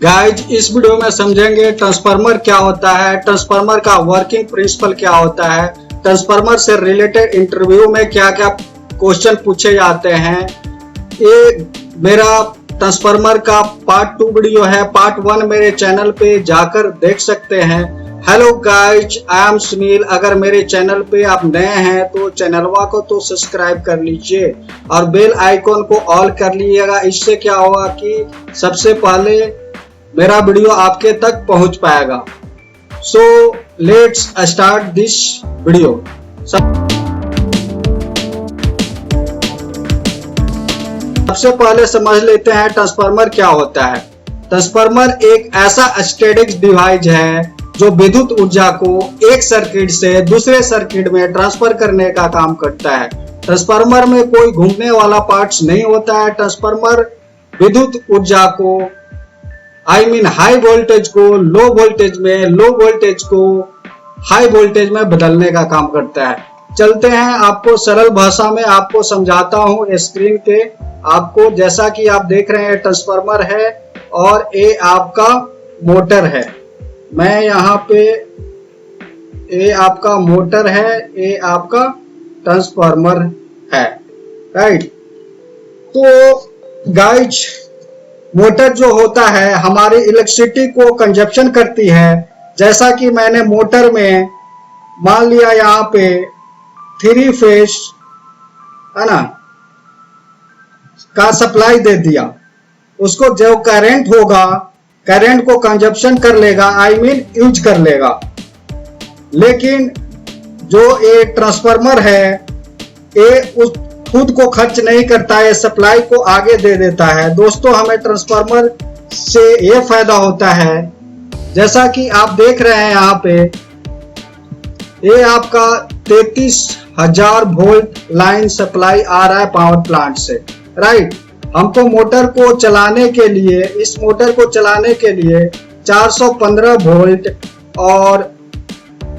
Guys इस video में समझेंगे ट्रांसफार्मर क्या होता है, ट्रांसफार्मर का वर्किंग प्रिंसिपल क्या होता है, ट्रांसफार्मर से रिलेटेड इंटरव्यू में क्या क्या क्वेश्चन पूछे जाते हैं। ये मेरा ट्रांसफार्मर का पार्ट 2 वीडियो है। पार्ट 1 मेरे चैनल पे जाकर देख सकते हैं। Hello guys, I am Sunil. अगर मेरे चैनल पे आप नए हैं तो चैनलवा को तो सब्सक्राइब कर लीजिए और बेल आइकॉन को ऑल कर लीजिएगा। इससे क्या होगा कि सबसे पहले मेरा वीडियो आपके तक पहुंच पाएगा। So let's start this video. सबसे पहले समझ लेते हैं ट्रांसफार्मर क्या होता है। ट्रांसफार्मर एक ऐसा स्टैटिक डिवाइस है जो विद्युत ऊर्जा को एक सर्किट से दूसरे सर्किट में ट्रांसफर करने का काम करता है। ट्रांसफार्मर में कोई घूमने वाला पार्ट्स नहीं होता है। ट्रांसफार्मर विद्युत ऊर्जा को हाई वोल्टेज को लो वोल्टेज में, लो वोल्टेज को हाई वोल्टेज में बदलने का काम करता है। चलते हैं, आपको सरल भाषा में आपको समझाता हूं स्क्रीन पे। आपको जैसा कि आप देख रहे हैं ट्रांसफार्मर है और ये आपका मोटर है। मैं यहाँ पे ये आपका मोटर है, ये आपका ट्रांसफार्मर है, राइट। तो गाइज मोटर जो होता है हमारी इलेक्ट्रिसिटी को कंजप्शन करती है। जैसा कि मैंने मोटर में मान लिया यहाँ पे 3 फेज है ना का सप्लाई दे दिया, उसको जो करंट होगा करंट को कंजप्शन कर लेगा, यूज कर लेगा। लेकिन जो ये ट्रांसफार्मर है ये उस खुद को खर्च नहीं करता है, सप्लाई को आगे दे देता है। दोस्तों हमें ट्रांसफार्मर से ये फायदा होता है, जैसा कि आप देख रहे हैं यहाँ पे ये आपका 33,000 वोल्ट लाइन सप्लाई आ रहा है पावर प्लांट से, राइट। हमको मोटर को चलाने के लिए, इस मोटर को चलाने के लिए 415 वोल्ट और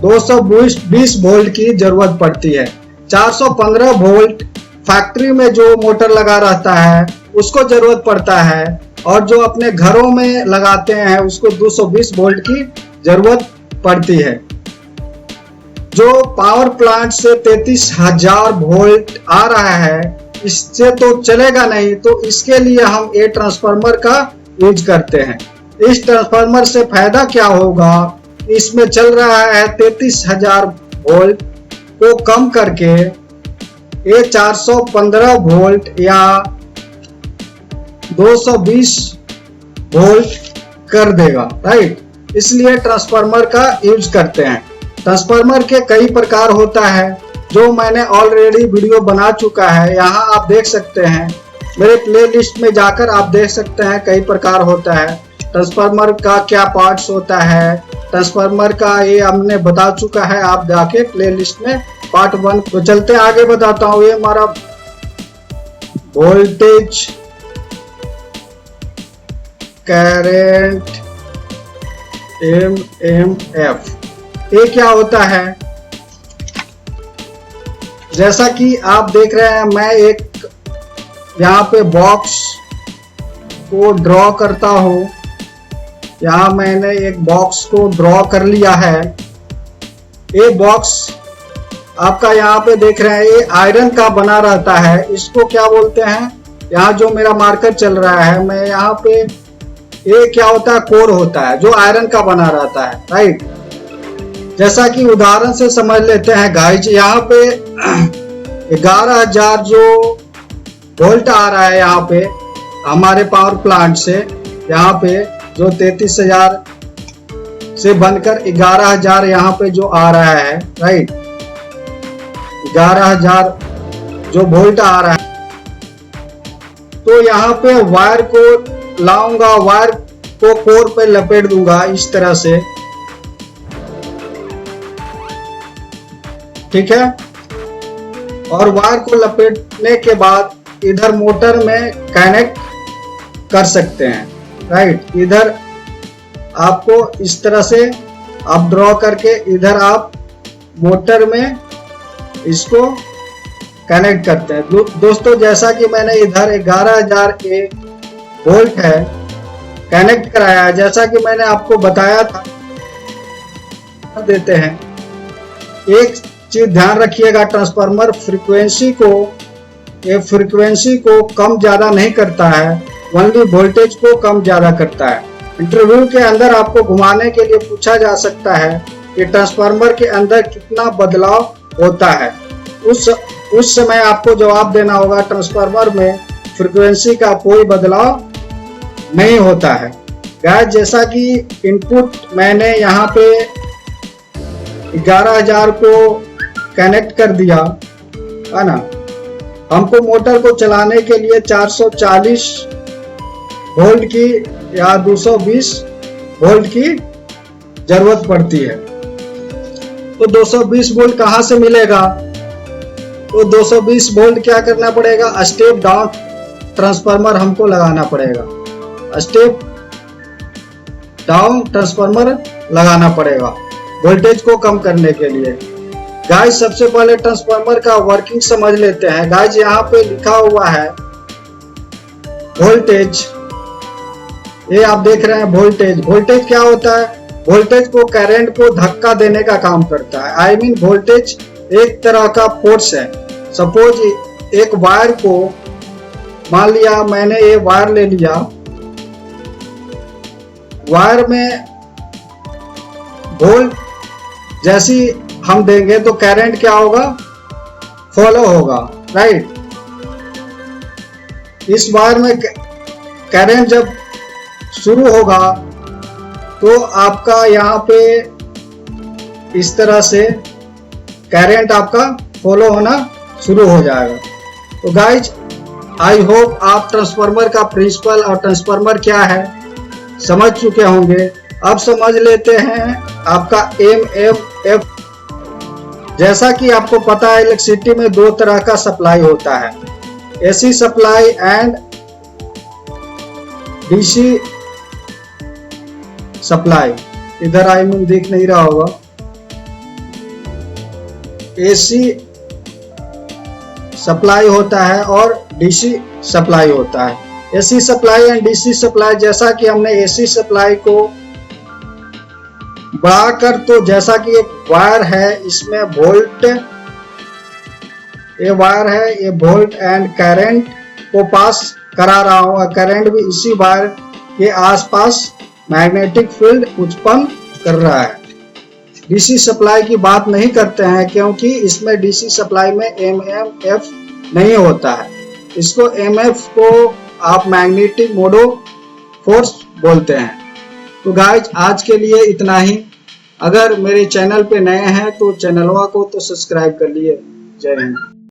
220 वोल्ट की जरूरत पड़ती है। 415 वोल्ट फैक्ट्री में जो मोटर लगा रहता है उसको जरूरत पड़ता है, और जो अपने घरों में लगाते हैं उसको 220 वोल्ट की जरूरत पड़ती है। जो पावर प्लांट से 33,000 वोल्ट आ रहा है इससे तो चलेगा नहीं, तो इसके लिए हम ये ट्रांसफार्मर का यूज करते हैं। इस ट्रांसफार्मर से फायदा क्या होगा, इसमें चल रहा है 33,000 वोल्ट को कम करके ये 415 वोल्ट या 220 वोल्ट कर देगा, राइट। इसलिए ट्रांसफार्मर का यूज करते हैं। ट्रांसफार्मर के कई प्रकार होता है जो मैंने ऑलरेडी वीडियो बना चुका है। यहाँ आप देख सकते हैं, मेरे प्लेलिस्ट में जाकर आप देख सकते हैं कई प्रकार होता है। ट्रांसफार्मर का क्या पार्ट्स होता है, ट्रांसफार्मर का ये हमने बता चुका है, आप जाके प्लेलिस्ट में पार्ट 1। तो चलते आगे बताता हूँ। ये हमारा वोल्टेज करंट एमएमएफ, ये क्या होता है, जैसा कि आप देख रहे हैं मैं एक यहाँ पे बॉक्स को ड्रॉ करता हूँ। यहाँ मैंने एक बॉक्स को ड्रॉ कर लिया है। ये बॉक्स आपका यहाँ पे देख रहे हैं ये आयरन का बना रहता है। इसको क्या बोलते हैं, यहाँ जो मेरा मार्कर चल रहा है मैं यहाँ पे, ये क्या होता है, कोर होता है जो आयरन का बना रहता है, राइट। जैसा कि उदाहरण से समझ लेते हैं गाइज, यहाँ पे 11,000 जो वोल्ट आ रहा है यहाँ पे हमारे पावर प्लांट से, यहाँ पे जो 33,000 से बनकर 11,000 यहाँ पे जो आ रहा है, राइट। 11,000 जो वोल्ट आ रहा है, तो यहाँ पे वायर को लाऊंगा, वायर को कोर पे लपेट दूंगा इस तरह से, ठीक है। और वायर को लपेटने के बाद इधर मोटर में कनेक्ट कर सकते हैं, राइट। इधर आपको इस तरह से आप ड्रॉ करके इधर आप मोटर में इसको कनेक्ट करते हैं। दोस्तों जैसा कि मैंने इधर 11,000 वोल्ट है कनेक्ट कराया है। जैसा कि मैंने आपको बताया था, देते हैं। एक चीज ध्यान रखिएगा, ट्रांसफार्मर फ्रीक्वेंसी को कम ज्यादा नहीं करता है, ओनली वोल्टेज को कम ज्यादा करता है। इंटरव्यू के अंदर आपको घुमाने के लिए पूछा जा सकता है कि ट्रांसफार्मर के अंदर कितना बदलाव होता है। उस समय आपको जवाब देना होगा ट्रांसफार्मर में फ्रीक्वेंसी का कोई बदलाव नहीं होता है। गाइस, जैसा कि इनपुट मैंने यहाँ पे 11,000 को कनेक्ट कर दिया है ना। हमको मोटर को चलाने के लिए 440 वोल्ट की या 220 वोल्ट की जरूरत पड़ती है। तो 220 वोल्ट कहाँ से मिलेगा? तो 220 वोल्ट क्या करना पड़ेगा? स्टेप डाउन ट्रांसफार्मर हमको लगाना पड़ेगा। स्टेप डाउन ट्रांसफार्मर लगाना पड़ेगा वोल्टेज को कम करने के लिए। गाइस, सबसे पहले ट्रांसफार्मर का वर्किंग समझ लेते हैं। गाइस, यहाँ पे लिखा हुआ है वोल्टेज, ये आप देख रहे हैं वोल्टेज। वोल्टेज क्या होता है? वोल्टेज को करंट को धक्का देने का काम करता है। आई मीन वोल्टेज एक तरह का फोर्स है। सपोज एक वायर को, मान लिया मैंने ये वायर ले लिया, वायर में वोल्ट जैसी हम देंगे तो करंट क्या होगा? फॉलो होगा, राइट। इस वायर में करंट जब शुरू होगा तो आपका यहाँ पे इस तरह से करंट आपका फॉलो होना शुरू हो जाएगा। तो गाइज, आई होप आप ट्रांसफार्मर का प्रिंसिपल और ट्रांसफार्मर क्या है समझ चुके होंगे। अब समझ लेते हैं आपका MMF। जैसा कि आपको पता है, इलेक्ट्रिसिटी में दो तरह का सप्लाई होता है, AC supply and DC supply. इधर आई मीन दिख नहीं रहा होगा। AC सप्लाई होता है और DC सप्लाई होता है। AC supply and DC supply, जैसा कि हमने AC सप्लाई को बढ़ाकर, तो जैसा कि एक वायर है, इसमें वोल्ट, ये वायर है, ये वोल्ट एंड करंट को पास करा रहा होगा। करंट भी इसी वायर के आसपास मैग्नेटिक फील्ड उत्पन्न कर रहा है। DC सप्लाई की बात नहीं करते हैं क्योंकि इसमें DC सप्लाई में MMF नहीं होता है। इसको MF को आप मैग्नेटिक मोडो फोर्स बोलते हैं। तो गाइज, आज के लिए इतना ही। अगर मेरे चैनल पे नए हैं तो चैनलवा को तो सब्सक्राइब कर लिए। जय हिंद।